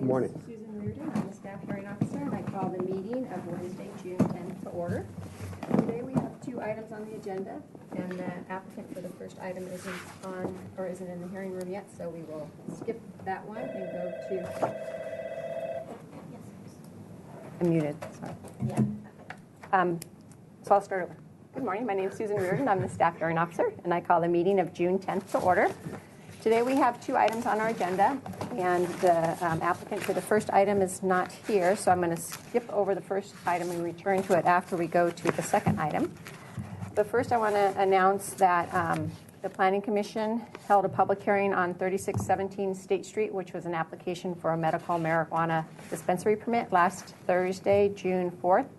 morning. Susan Reardon, I'm the staff hearing officer, and I call the meeting of Wednesday, June 10th to order. Today we have two items on the agenda, and the applicant for the first item isn't in the hearing room yet, so we will skip that one and go to. I'm muted, sorry. Yeah. So I'll start over. Good morning, my name is Susan Reardon, I'm the staff hearing officer, and I call the meeting of June 10th to order. Today we have two items on our agenda, and the applicant for the first item is not here, so I'm going to skip over the first item and return to it after we go to the second item. But first I want to announce that the Planning Commission held a public hearing on 3617 State Street, which was an application for a medical marijuana dispensary permit last Thursday, June 4th,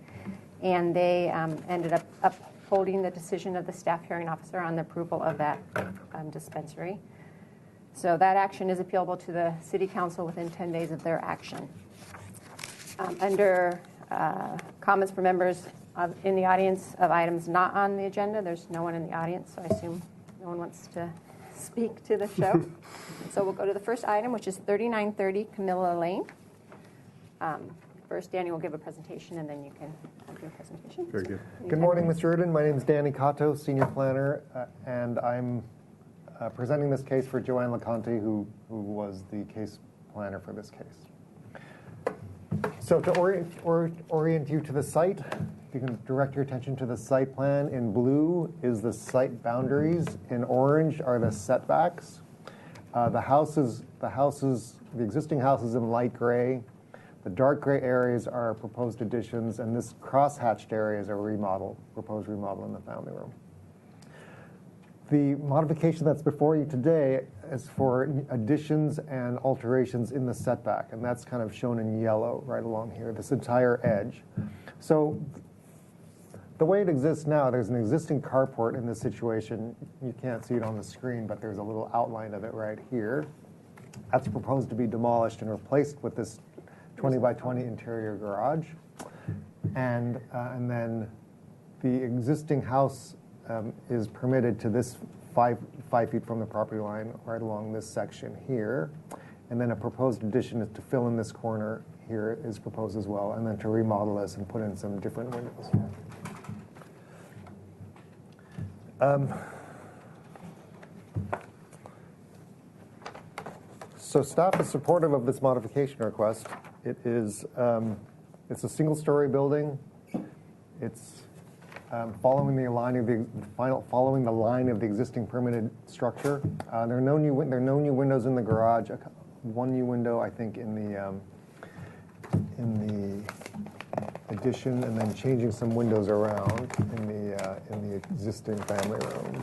and they ended up upholding the decision of the staff hearing officer on the approval of that dispensary. So that action is appealable to the City Council within 10 days of their action. Under comments from members in the audience of items not on the agenda, there's no one in the audience, so I assume no one wants to speak to the show. So we'll go to the first item, which is 3930 Camilla Lane. First, Danny will give a presentation, and then you can have your presentation. Very good. Good morning, Mr. Reardon. My name is Danny Cotto, Senior Planner, and I'm presenting this case for Joanne LeConte, who was the case planner for this case. So to orient you to the site, you can direct your attention to the site plan. In blue is the site boundaries. In orange are the setbacks. The existing house is in light gray. The dark gray areas are proposed additions, and this cross-hatched area is a proposed remodel in the family room. The modification that's before you today is for additions and alterations in the setback, and that's kind of shown in yellow right along here, this entire edge. So the way it exists now, there's an existing carport in this situation. You can't see it on the screen, but there's a little outline of it right here. That's proposed to be demolished and replaced with this 20 by 20 interior garage. And then the existing house is permitted to this five feet from the property line right along this section here. And then a proposed addition is to fill in this corner here is proposed as well, and then to remodel this and put in some different windows. So staff is supportive of this modification request. It's a single-story building. It's following the line of the existing permitted structure. There are no new windows in the garage. One new window, I think, in the addition, and then changing some windows around in the existing family room.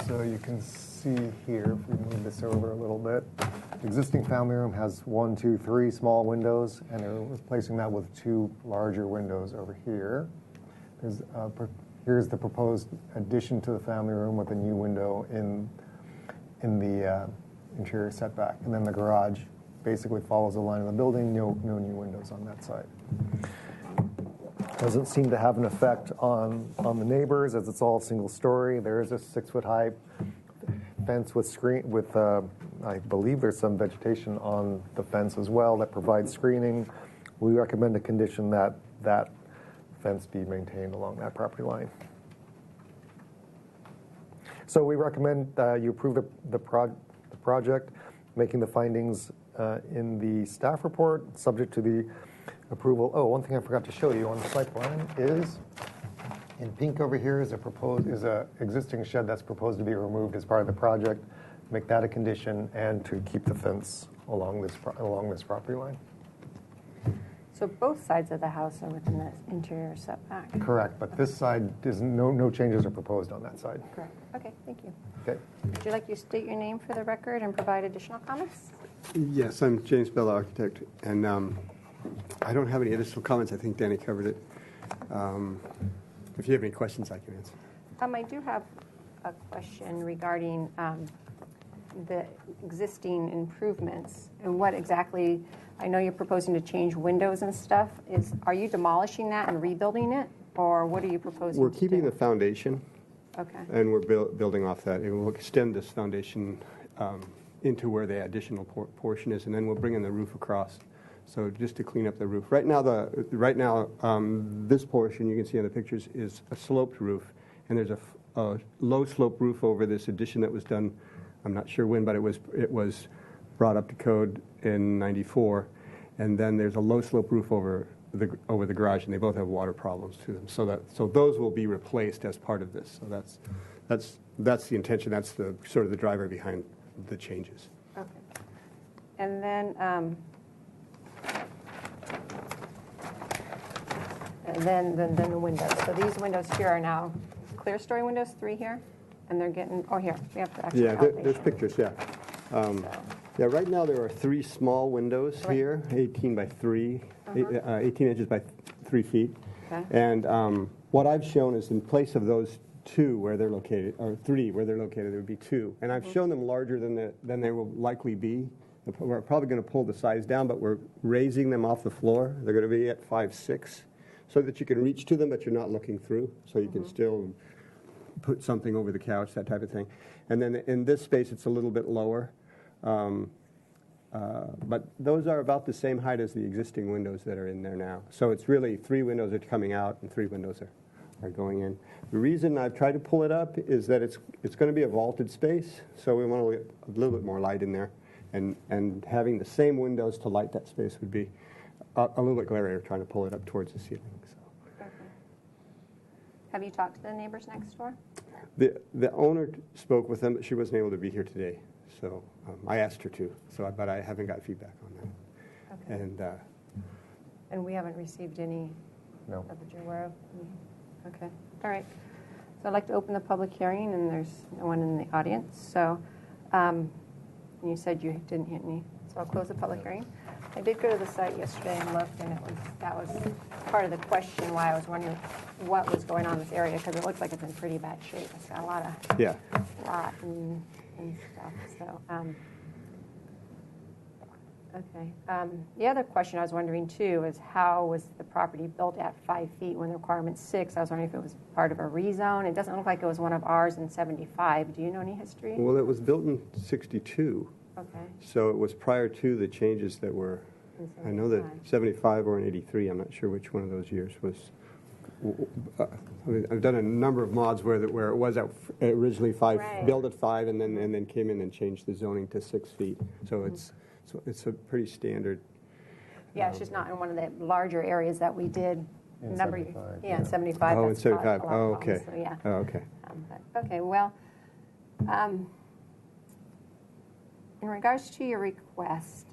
So you can see here, if we move this over a little bit, the existing family room has 1, 2, 3 small windows, and they're replacing that with 2 larger windows over here. Here's the proposed addition to the family room with a new window in the interior setback, and then the garage basically follows the line of the building. No new windows on that side. Doesn't seem to have an effect on the neighbors, as it's all single story. There is a 6-foot-high fence with I believe there's some vegetation on the fence as well that provides screening. We recommend a condition that that fence be maintained along that property line. So we recommend you approve the project, making the findings in the staff report, subject to the approval. Oh, one thing I forgot to show you on the site plan is, in pink over here is a existing shed that's proposed to be removed as part of the project. Make that a condition, and to keep the fence along this property line. So both sides of the house are within the interior setback? Correct, but this side, no changes are proposed on that side. Correct. Okay, thank you. Okay. Would you like to state your name for the record and provide additional comments? Yes, I'm James Bell, architect, and I don't have any additional comments. I think Danny covered it. If you have any questions, I can answer. I do have a question regarding the existing improvements and what exactly. I know you're proposing to change windows and stuff. Are you demolishing that and rebuilding it, or what are you proposing? We're to keeping do? the foundation, Okay. and we're building off that. And we'll extend this foundation into where the additional portion is, and then we'll bring in the roof across. So just to clean up the roof. Right now, this portion you can see on the pictures is a sloped roof, and there's a low slope roof over this addition that was done. I'm not sure when, but it was brought up to code in '94, and then there's a low slope roof over the garage, and they both have water problems to them. So those will be replaced as part of this. So that's the intention. That's the sort of the driver behind the changes. Okay. And then the windows. So these windows here are now clear story windows, 3 here, and they're getting. Oh, here we have the actual elevation. There's pictures. Yeah. Yeah. Right now there are 3 small windows here, 18 by 3, 18 inches by 3 feet. Okay. And what I've shown is in place of those 2 where they're located, or 3 where they're located, there would be 2. And I've shown them larger than they will likely be. We're probably going to pull the size down, but we're raising them off the floor. They're going to be at 5'6", so that you can reach to them, but you're not looking through, so you can still put something over the couch, that type of thing. And then in this space, it's a little bit lower. But those are about the same height as the existing windows that are in there now. So it's really 3 windows are coming out and 3 windows are going in. The reason I've tried to pull it up is that it's going to be a vaulted space, so we want to get a little bit more light in there. And having the same windows to light that space would be a little bit glarier trying to pull it up towards the ceiling. So. Okay. Have you talked to the neighbors next door? The owner spoke with them, but she wasn't able to be here today. So I asked her to, but I haven't got feedback on that. Okay. And we haven't received any No. that you're aware of? Okay. All right. So I'd like to open the public hearing, and there's no one in the audience. So you said you didn't hit any. So I'll close the public hearing. I did go to the site yesterday and looked, and that was part of the question why I was wondering what was going on in this area, because it looks like it's in pretty bad shape. It's got a lot of rot and stuff. So, okay. The other question I was wondering too is how was the property built at 5 feet when the requirement's 6? I was wondering if it was part of a rezone. It doesn't look like it was one of ours in '75. Do you know any history? Well, it was built in '62. Okay. So it was prior to the changes that were, I know that 75 or in '83, I'm not sure which one of those years was. I've done a number of mods where it was at originally 5, right. Built at 5, and then came in and changed the zoning to 6 feet. So it's a pretty standard. Yeah, it's just not in one of the larger areas that we did. In Number, 75, yeah, in yeah. 75. Oh, in that's caused a 75. lot of Oh, problems, okay. So, yeah. Oh, okay. Okay, well, in regards to your request,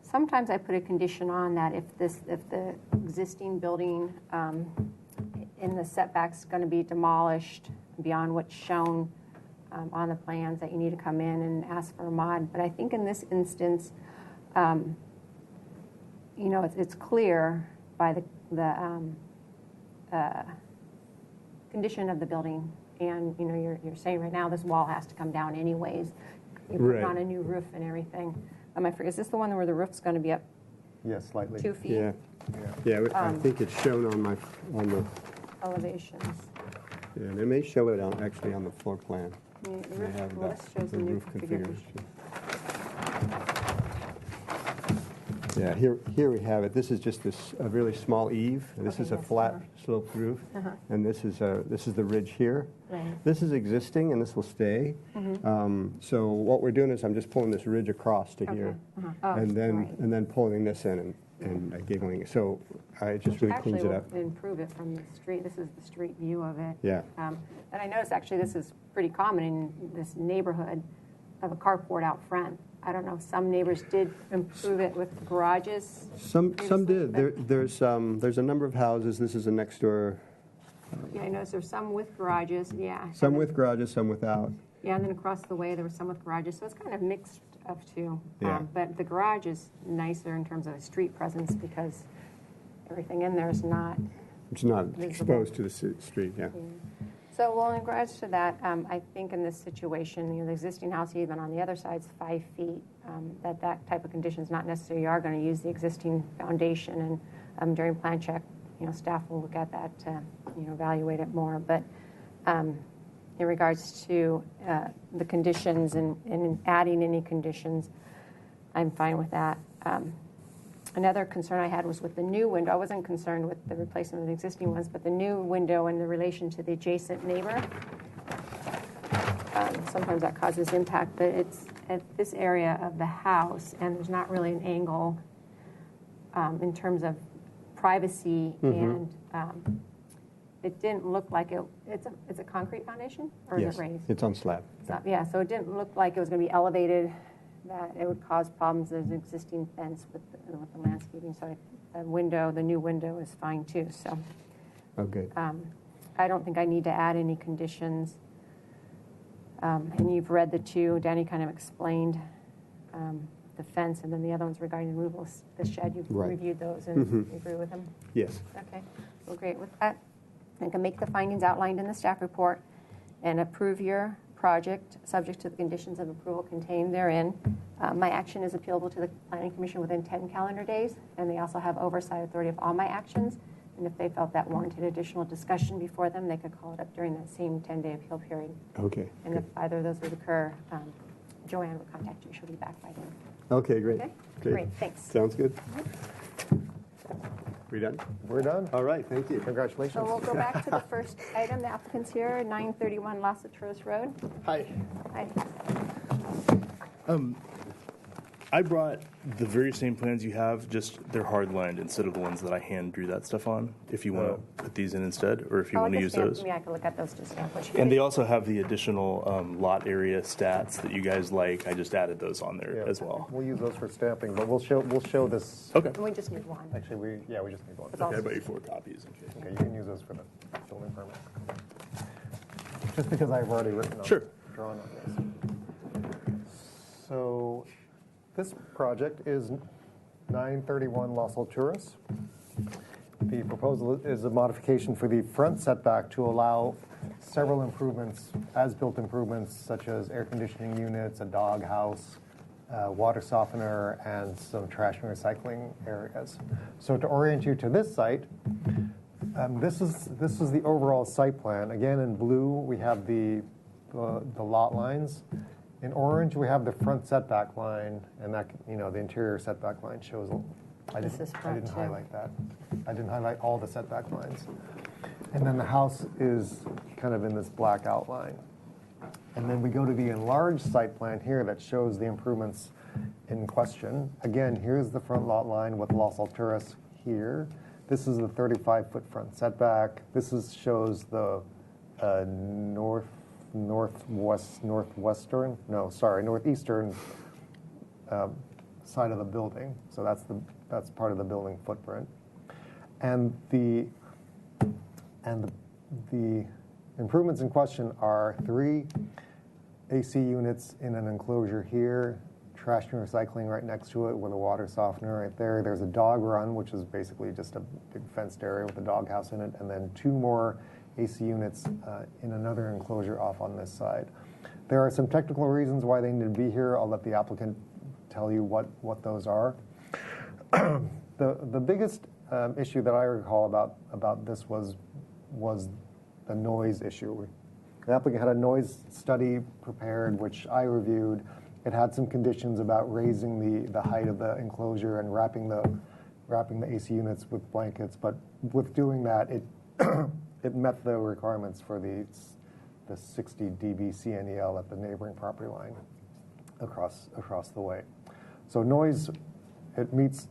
sometimes I put a condition on that if the existing building in the setback's going to be demolished beyond what's shown on the plans, that you need to come in and ask for a mod. But I think in this instance, it's clear by the condition of the building, and you're saying right now this wall has to come down anyways. You're putting on a new roof and everything. Is this the one where the roof's going to be up Yes, slightly. 2 feet? Yeah. I think it's shown on the Elevations. Yeah, they may show it actually on the floor plan. The They roof, have well, this shows the the new roof configuration. Yeah, here we have it. This is just a really small eave. This Okay, is a yes, flat sloped roof, and this is the ridge here. Right. This is existing, and this will stay. So what we're doing is I'm just pulling this ridge across to here, Oh, and right. then pulling this in and giggling it. So it just really cleans it up. Actually, will improve it from the street. This is the street view of it. Yeah. And I noticed actually this is pretty common in this neighborhood of a carport out front. I don't know, some neighbors did improve it with garages. Some previously, did. but- There's a number of houses. This is a next door. Yeah, I noticed there's some with garages, yeah. Some And with garages, some without. Yeah, and then across the way, there was some with garages, so it's kind of mixed of two. Yeah. But the garage is nicer in terms of a street presence because everything in there is not. It's not Visible. exposed to the street. Yeah. So, well, in regards to that, I think in this situation, the existing house, even on the other side, is 5 feet. That type of condition is not necessary. You are going to use the existing foundation, and during plan check, staff will look at that to, evaluate it more. But, in regards to the conditions and adding any conditions, I'm fine with that. Another concern I had was with the new window. I wasn't concerned with the replacement of the existing ones, but the new window in the relation to the adjacent neighbor. Sometimes that causes impact, but it's at this area of the house, and there's not really an angle in terms of privacy, and it didn't look like it's a concrete foundation, or Yes, is it raised? it's on slab. Yeah, so it didn't look like it was going to be elevated, that it would cause problems. There's an existing fence with the landscaping, so the new window is fine too. So Oh, good. I don't think I need to add any conditions. And you've read the two. Danny kind of explained the fence, and then the other ones regarding the removal of the shed. You've Right. reviewed those and you agree with them? Yes. Okay, well, great. With that, I can make the findings outlined in the staff report and approve your project subject to the conditions of approval contained therein. My action is appealable to the Planning Commission within 10 calendar days, and they also have oversight authority of all my actions. And if they felt that warranted additional discussion before them, they could call it up during that same 10-day appeal period. Okay. And if either of those would occur, Joanne will contact you. She'll be back by then. Okay, great. Okay? Great, thanks. Sounds good. We done? We're done. All right, thank you. Congratulations. So we'll go back to the first item. The applicant's here, 931 Los Atros Road. Hi. Hi. I brought the very same plans you have, just they're hard lined instead of the ones that I hand drew that stuff on. If you want to put these in instead, or if you want to use those. I can look at those to stamp what you And need. they also have the additional lot area stats that you guys like. I just added those on there Yeah. as well. We'll use those for stamping, but we'll show this. Okay. And we just need one. Actually, we just need one. It's all- Okay, I bought you 4 copies in case. Okay, you can use those for the building permit. Just because I've already written on Sure. drawn on this. So this project is 931 Los Alturas. The proposal is a modification for the front setback to allow several improvements, as-built improvements, such as air conditioning units, a dog house, water softener, and some trash and recycling areas. So to orient you to this site, this is the overall site plan. Again, in blue, we have the lot lines. In orange, we have the front setback line, and that, the interior setback line shows. I This is front, didn't too. highlight that. I didn't highlight all the setback lines. And then the house is kind of in this black outline. And then we go to the enlarged site plan here that shows the improvements in question. Again, here's the front lot line with Los Alturas here. This is the 35-foot front setback. This shows the northeastern side of the building. So that's part of the building footprint. And the improvements in question are 3 AC units in an enclosure here, trash and recycling right next to it with a water softener right there. There's a dog run, which is basically just a big fenced area with a dog house in it, and then 2 more AC units in another enclosure off on this side. There are some technical reasons why they need to be here. I'll let the applicant tell you what those are. The biggest issue that I recall about this was the noise issue. The applicant had a noise study prepared, which I reviewed. It had some conditions about raising the height of the enclosure and wrapping the AC units with blankets, but with doing that, it met the requirements for the 60 dB CNEL at the neighboring property line across the way. So noise, it meets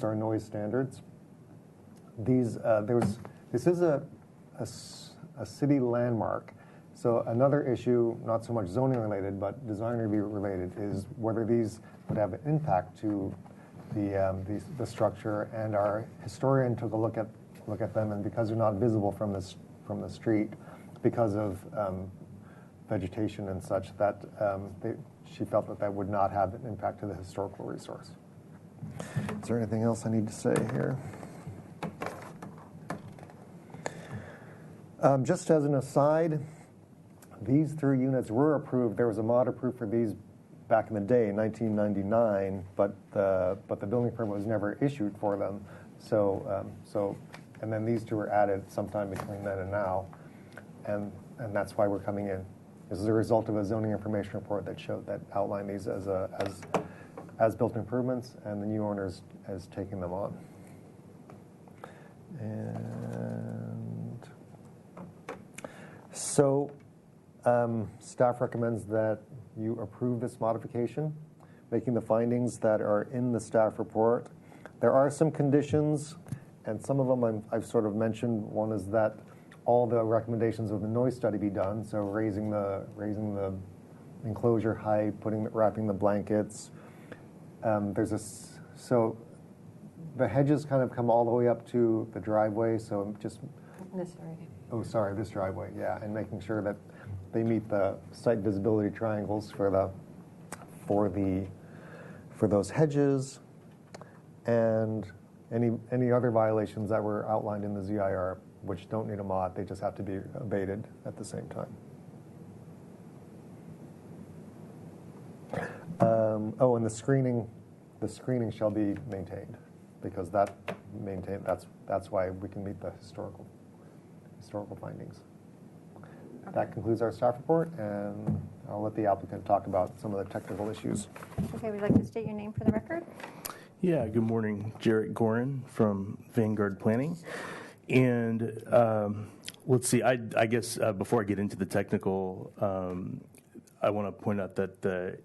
our noise standards. This is a city landmark. So another issue, not so much zoning related, but design review related, is whether these would have an impact to the structure. And our historian took a look at them, and because they're not visible from the street, because of vegetation and such, that she felt that would not have an impact to the historical resource. Is there anything else I need to say here? Just as an aside, these 3 units were approved. There was a mod approved for these back in the day, in 1999, but the building permit was never issued for them. And then these 2 were added sometime between then and now, and that's why we're coming in This is a result of a zoning information report that outlined these as built improvements, and the new owners as taking them on. And so staff recommends that you approve this modification, making the findings that are in the staff report. There are some conditions, and some of them I've sort of mentioned. One is that all the recommendations of the noise study be done, so raising the enclosure height, wrapping the blankets. So the hedges kind of come all the way up to the driveway, so just this driveway, yeah, and making sure that they meet the site visibility triangles for those hedges, and any other violations that were outlined in the ZIR, which don't need a mod, they just have to be abated at the same time. And the screening shall be maintained, because that's why we can meet the historical findings. Okay. That concludes our staff report, and I'll let the applicant talk about some of the technical issues. Okay, would you like to state your name for the record? Yeah, good morning. Jarrett Gorin from Vanguard Planning. And let's see, I guess before I get into the technical, I want to point out that the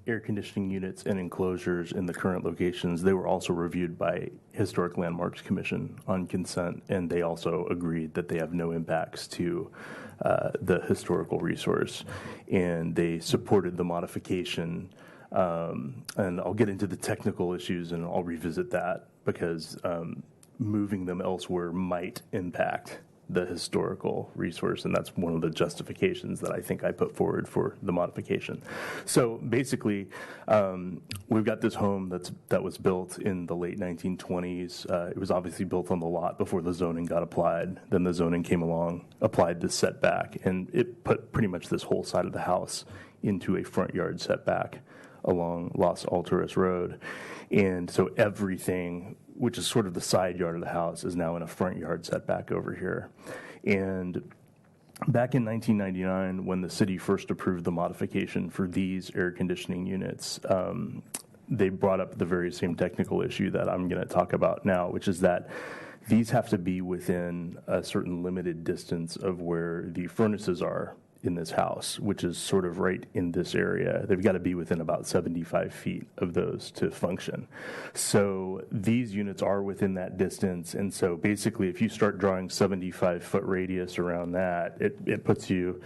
air conditioning units and enclosures in the current locations, they were also reviewed by Historic Landmarks Commission on consent, and they also agreed that they have no impacts to the historical resource, and they supported the modification. And I'll get into the technical issues, and I'll revisit that, because moving them elsewhere might impact the historical resource, and that's one of the justifications that I think I put forward for the modification. So basically, we've got this home that was built in the late 1920s. It was obviously built on the lot before the zoning got applied. Then the zoning came along, applied this setback, and it put pretty much this whole side of the house into a front yard setback along Los Alturas Road. And so everything, which is sort of the side yard of the house, is now in a front yard setback over here. And back in 1999, when the city first approved the modification for these air conditioning units, they brought up the very same technical issue that I'm going to talk about now, which is that these have to be within a certain limited distance of where the furnaces are in this house, which is sort of right in this area. They've got to be within about 75 feet of those to function. So these units are within that distance, and so basically if you start drawing 75-foot radius around that, it puts you,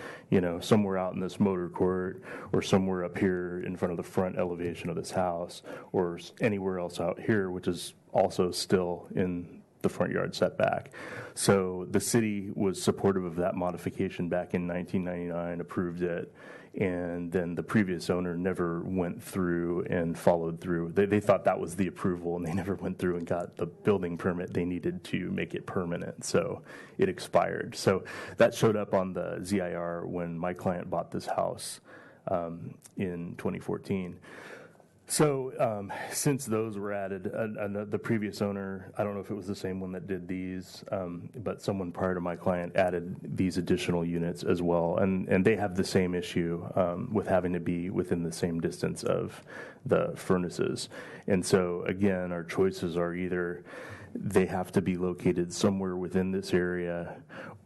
somewhere out in this motor court, or somewhere up here in front of the front elevation of this house, or anywhere else out here, which is also still in the front yard setback. So the city was supportive of that modification back in 1999, approved it, and then the previous owner never went through and followed through. They thought that was the approval, and they never went through and got the building permit they needed to make it permanent, so it expired. So that showed up on the ZIR when my client bought this house in 2014. So since those were added, the previous owner, I don't know if it was the same one that did these, but someone prior to my client added these additional units as well. And they have the same issue with having to be within the same distance of the furnaces. And so, again, our choices are either they have to be located somewhere within this area,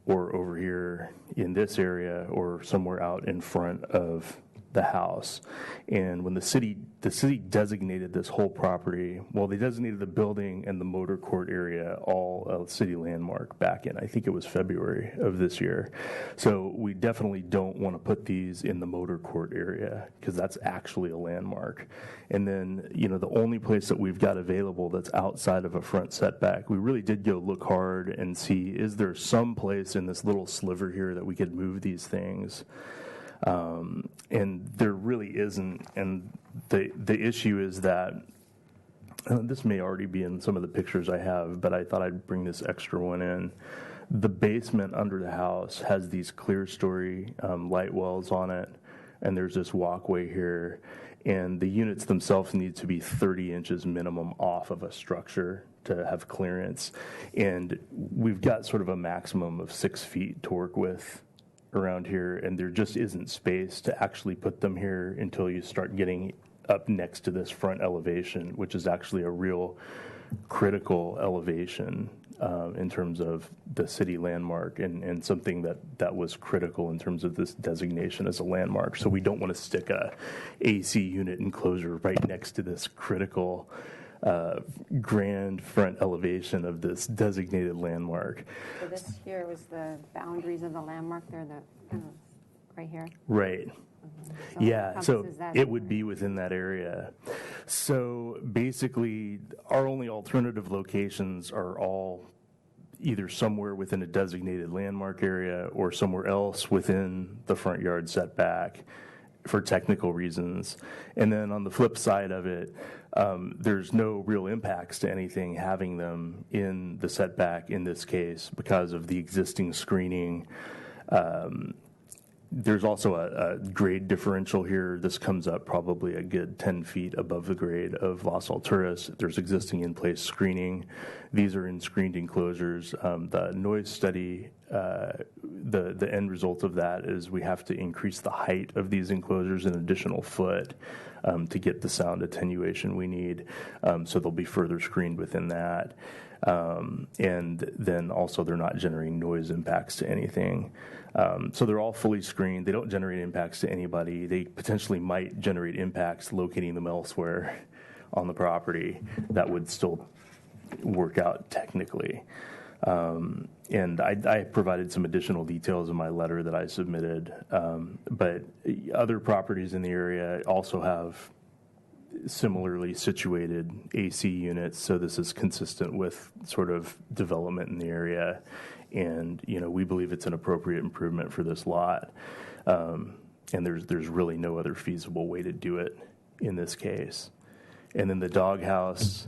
or over here in this area, or somewhere out in front of the house. And when the city designated this whole property, well, they designated the building and the motor court area all a city landmark back in, I think it was February of this year. So we definitely don't want to put these in the motor court area, because that's actually a landmark. And then, the only place that we've got available that's outside of a front setback, we really did go look hard and see, is there some place in this little sliver here that we could move these things? And there really isn't. And the issue is that, this may already be in some of the pictures I have, but I thought I'd bring this extra one in. The basement under the house has these clear story light wells on it, and there's this walkway here. And the units themselves need to be 30 inches minimum off of a structure to have clearance. And we've got sort of a maximum of 6 feet to work with around here, and there just isn't space to actually put them here until you start getting up next to this front elevation, which is actually a real critical elevation in terms of the city landmark, and something that was critical in terms of this designation as a landmark. So we don't want to stick a AC unit enclosure right next to this critical grand front elevation of this designated landmark. So this here was the boundaries of the landmark there, the kind of right here? Right. So Yeah, so encompasses that it would area. be within that area. So basically, our only alternative locations are all either somewhere within a designated landmark area or somewhere else within the front yard setback for technical reasons. And then on the flip side of it, there's no real impacts to anything having them in the setback in this case because of the existing screening. There's also a grade differential here. This comes up probably a good 10 feet above the grade of Las Alturas. There's existing in-place screening. These are in screened enclosures. The noise study, the end result of that is we have to increase the height of these enclosures an additional foot to get the sound attenuation we need. So they'll be further screened within that. And then also they're not generating noise impacts to anything. So they're all fully screened. They don't generate impacts to anybody. They potentially might generate impacts locating them elsewhere on the property that would still work out technically. And I provided some additional details in my letter that I submitted. But other properties in the area also have similarly situated AC units, so this is consistent with sort of development in the area, and we believe it's an appropriate improvement for this lot, and there's really no other feasible way to do it in this case. And then the doghouse,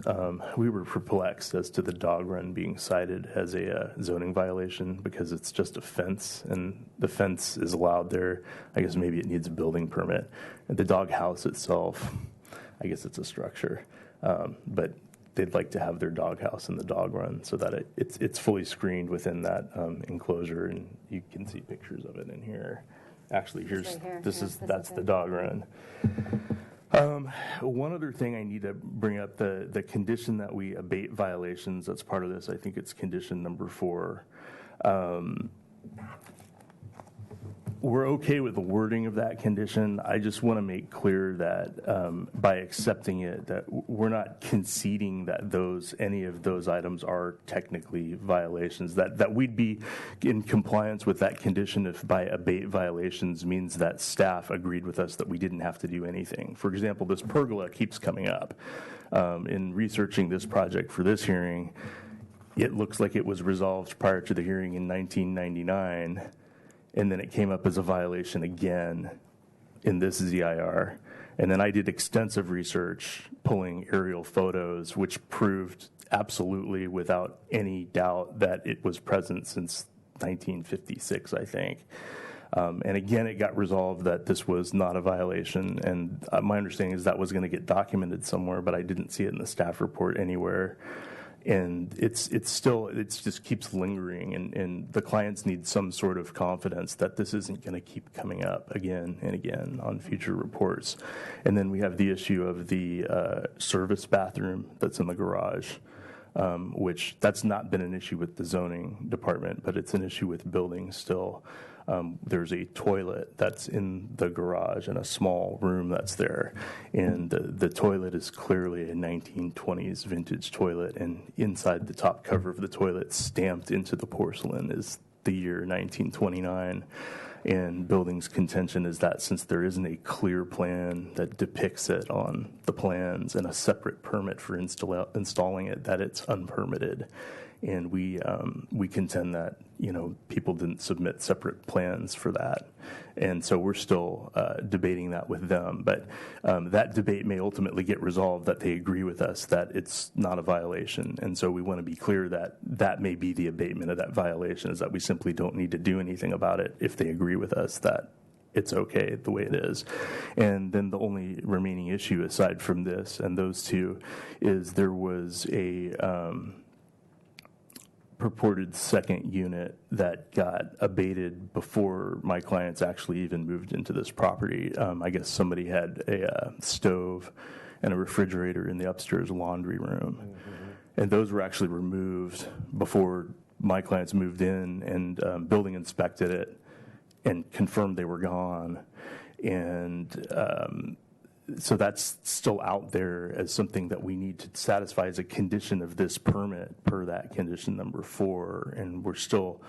we were perplexed as to the dog run being cited as a zoning violation because it's just a fence, and the fence is allowed there. I guess maybe it needs a building permit. And the doghouse itself, I guess it's a structure, but they'd like to have their doghouse in the dog run so that it's fully screened within that enclosure, and you can see pictures of it in here. Actually, Right here. that's the dog run. One other thing I need to bring up, the condition that we abate violations, that's part of this. I think it's condition number 4. We're okay with the wording of that condition. I just want to make clear that by accepting it, that we're not conceding that any of those items are technically violations, that we'd be in compliance with that condition if by abate violations means that staff agreed with us that we didn't have to do anything. For example, this pergola keeps coming up. In researching this project for this hearing, it looks like it was resolved prior to the hearing in 1999. And then it came up as a violation again in this ZIR. And then I did extensive research pulling aerial photos, which proved absolutely without any doubt that it was present since 1956, I think. And again, it got resolved that this was not a violation. And my understanding is that was going to get documented somewhere, but I didn't see it in the staff report anywhere. And it just keeps lingering, and the clients need some sort of confidence that this isn't going to keep coming up again and again on future reports. And then we have the issue of the service bathroom that's in the garage, which that's not been an issue with the zoning department, but it's an issue with buildings still. There's a toilet that's in the garage and a small room that's there. And the toilet is clearly a 1920s vintage toilet. And inside the top cover of the toilet, stamped into the porcelain, is the year 1929. And building's contention is that since there isn't a clear plan that depicts it on the plans and a separate permit for installing it, that it's unpermitted. And we contend that people didn't submit separate plans for that, and so we're still debating that with them. But that debate may ultimately get resolved that they agree with us that it's not a violation, and so we want to be clear that that may be the abatement of that violation, is that we simply don't need to do anything about it if they agree with us that it's okay the way it is. And then the only remaining issue aside from this and those two is there was a purported second unit that got abated before my clients actually even moved into this property. I guess somebody had a stove and a refrigerator in the upstairs laundry room. And those were actually removed before my clients moved in, and building inspected it and confirmed they were gone. And so that's still out there as something that we need to satisfy as a condition of this permit per that condition number 4. And we're still,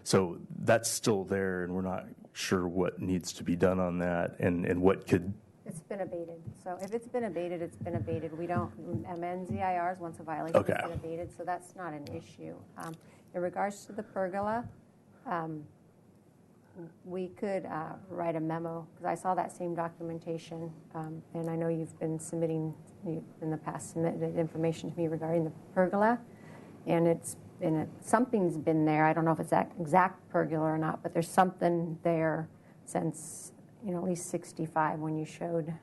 so that's still there, and we're not sure what needs to be done on that and what could. It's been abated. So if it's been abated, it's been abated. We don't amend ZIRs once a violation has been abated, so that's not an issue. In regards to the pergola, we could write a memo, because I saw that same documentation, and I know you've been submitting, in the past, submitted information to me regarding the pergola, and something's been there. I don't know if it's that exact pergola or not, but there's something there since, at least 65 when you showed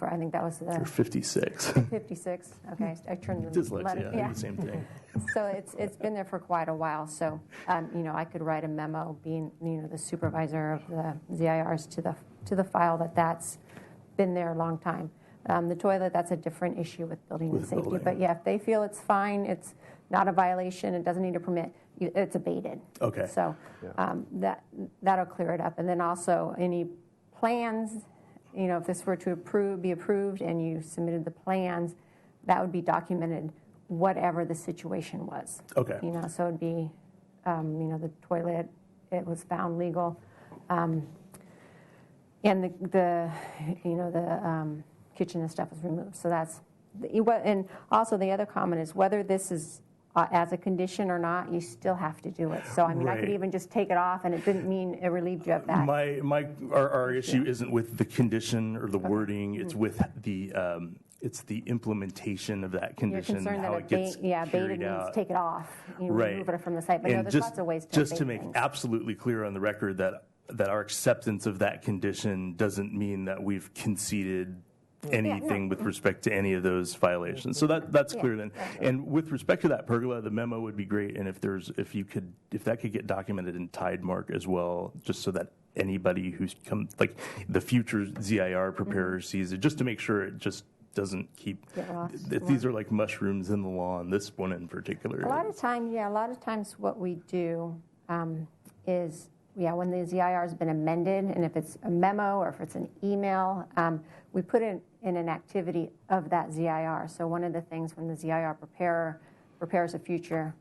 I think that was the 56. 56. Okay, I turned the Dyslexia, yeah. The same thing. So it's been there for quite a while. So I could write a memo, being the supervisor of the ZIRs, to the file that's been there a long time. The toilet, that's a different issue with building and safety. Building. But yeah, if they feel it's fine, it's not a violation, it doesn't need a permit, it's abated. Okay. So that'll clear it up. And then also any plans. If this were to be approved and you submitted the plans, that would be documented, whatever the situation was. Okay. So it'd be, the toilet, it was found legal, and the kitchen and stuff was removed. So that's, and also the other comment is whether this is as a condition or not, you still have to do it. So, I Right. could even just take it off, and it didn't mean it relieved you of that. Our issue isn't with the condition or the wording. It's with it's the implementation of that You're condition, concerned how that it gets abated carried means out. take it off, Right. remove it from the site. But no, And there's lots of ways to just abate to make things. absolutely clear on the record that our acceptance of that condition doesn't mean that we've conceded anything with respect to any of those violations. So that's clear then. And with respect to that pergola, the memo would be great. And if that could get documented in Tidemark as well, just so that anybody who's like the future ZIR preparer sees it, just to make sure it just doesn't keep. These are like mushrooms in the lawn. This one in particular. A lot of times what we do is, when the ZIR has been amended, and if it's a memo or if it's an email, we put it in an activity of that ZIR. So one of the things when the ZIR preparer prepares a future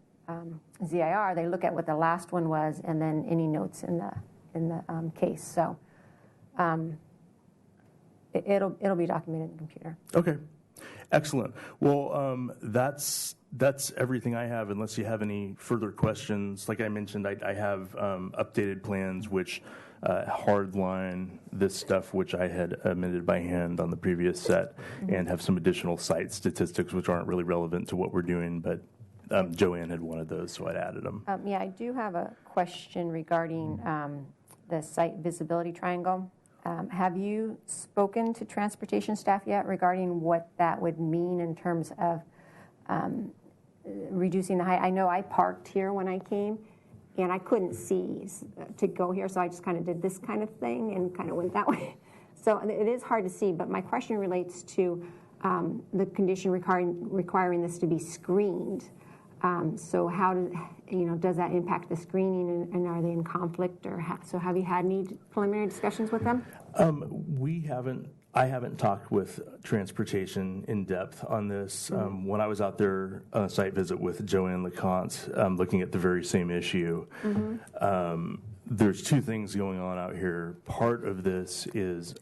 ZIR, they look at what the last one was and then any notes in the case. So it'll be documented in the computer. Okay, excellent. Well, that's everything I have, unless you have any further questions. Like I mentioned, I have updated plans which hardline this stuff which I had amended by hand on the previous set, and have some additional site statistics which aren't really relevant to what we're doing, but Joanne had wanted those, so I'd added them. I do have a question regarding the site visibility triangle. Have you spoken to transportation staff yet regarding what that would mean in terms of reducing the height? I know I parked here when I came, and I couldn't see to go here, so I just kind of did this kind of thing and kind of went that way. So it is hard to see, but my question relates to the condition requiring this to be screened. So how does that impact the screening, and are they in conflict, or so have you had any preliminary discussions with them? I haven't talked with transportation in depth on this. When I was out there on a site visit with Joanne LeConte, looking at the very same issue, there's two things going on out here. Part of this is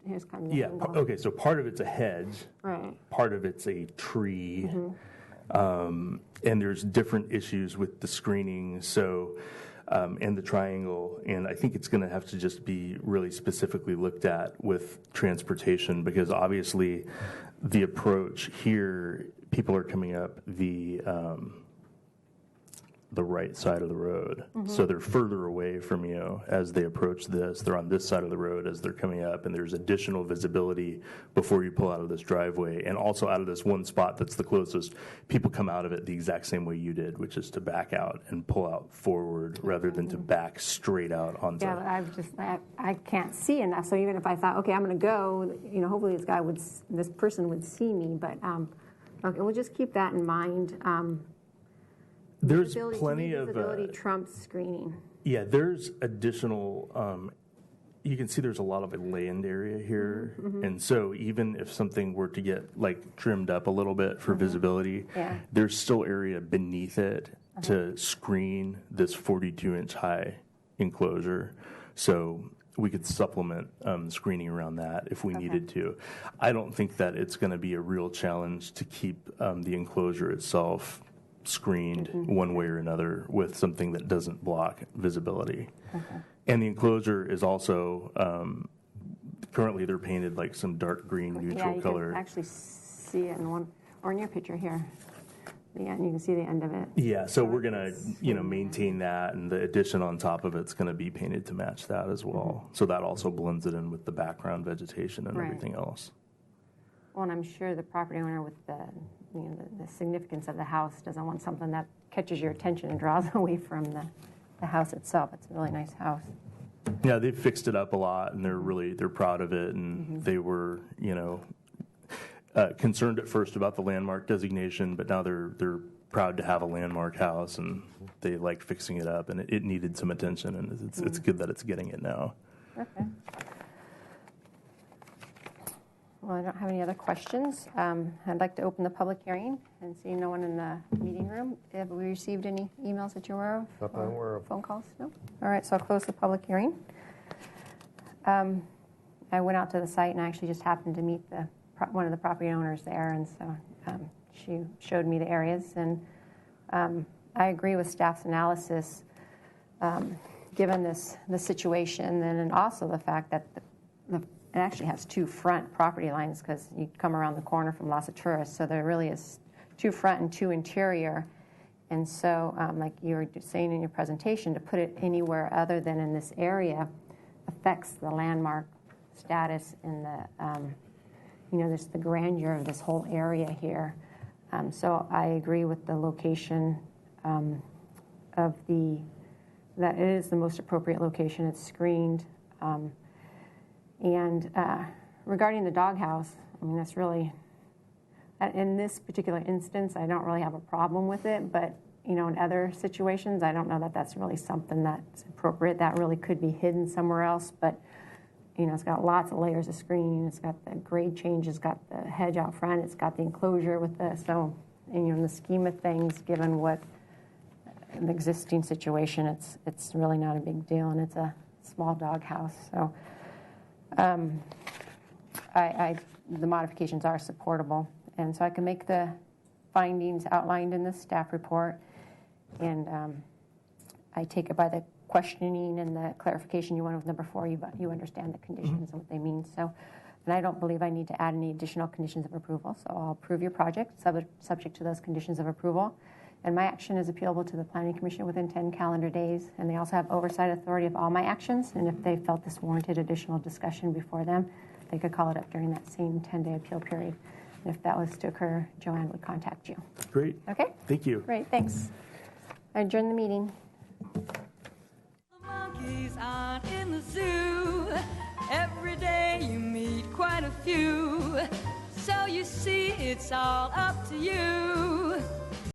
Here's kind of the angle. okay. So part of it's a hedge, Right. part of it's a tree, and there's different issues with the screening. So. And the triangle, and I think it's going to have to just be really specifically looked at with transportation, because obviously the approach here, people are coming up the the right side of the road. So they're further away from you as they approach this. They're on this side of the road as they're coming up, and there's additional visibility before you pull out of this driveway. And also out of this one spot that's the closest, people come out of it the exact same way you did, which is to back out and pull out forward rather than to back straight out onto. Yeah, but I can't see enough. So even if I thought, okay, I'm going to go, hopefully this person would see me. But okay, we'll just keep that in mind. There's Visibility- plenty to me, of visibility trumps screening. yeah. There's additional. You can see there's a lot of a land area here, and so even if something were to get like trimmed up a little bit for visibility, Yeah. there's still area beneath it to screen this 42-inch high enclosure. So we could supplement screening around that if we needed to. I don't think that it's going to be a real challenge to keep the enclosure itself screened one way or another with something that doesn't block visibility. And the enclosure is also, currently they're painted like some dark green neutral you color. can actually see it in one, or in your picture here. Yeah, and you can see the end of it. Yeah, so we're going to, maintain that, and the addition on top of it's going to be painted to match that as well. So that also blends it in with the background vegetation and Right. everything else. Well, and I'm sure the property owner with the significance of the house doesn't want something that catches your attention and draws away from the house itself. It's a really nice house. Yeah, they've fixed it up a lot, and they're proud of it, and they were, concerned at first about the landmark designation, but now they're proud to have a landmark house, and they like fixing it up, and it needed some attention, and it's good that it's getting it now. Okay. Well, I don't have any other questions. I'd like to open the public hearing and see no one in the meeting room. Have we received any emails that you're aware of? Not that I'm aware of. Phone calls? No? All right, so I'll close the public hearing. I went out to the site and I actually just happened to meet one of the property owners there, and so she showed me the areas. And I agree with staff's analysis, given the situation, and also the fact that it actually has two front property lines because you come around the corner from Las Alturas, so there really is two front and two interior. And so, like you were saying in your presentation, to put it anywhere other than in this area affects the landmark status and the grandeur of this whole area here. So I agree with the location that it is the most appropriate location. It's screened. And regarding the doghouse, I mean, that's really, in this particular instance, I don't really have a problem with it, but, in other situations, I don't know that that's really something that's appropriate. That really could be hidden somewhere else, but, it's got lots of layers of screening. It's got the grade change. It's got the hedge out front. It's got the enclosure with so, in the scheme of things, given what the existing situation, it's really not a big deal, and it's a small doghouse, so. The modifications are supportable, and so I can make the findings outlined in the staff report, and I take it by the questioning and the clarification you went with number 4, you understand the conditions and what they mean. So, and I don't believe I need to add any additional conditions of approval, so I'll approve your project subject to those conditions of approval. And my action is appealable to the Planning Commission within 10 calendar days. And they also have oversight authority of all my actions. And if they felt this warranted additional discussion before them, they could call it up during that same 10-day appeal period. And if that was to occur, Joanne would contact you. Great. Okay? Thank you. Great, thanks. I adjourn the meeting. The monkeys aren't in the zoo. Every day you meet quite a few. So you see, it's all up to you.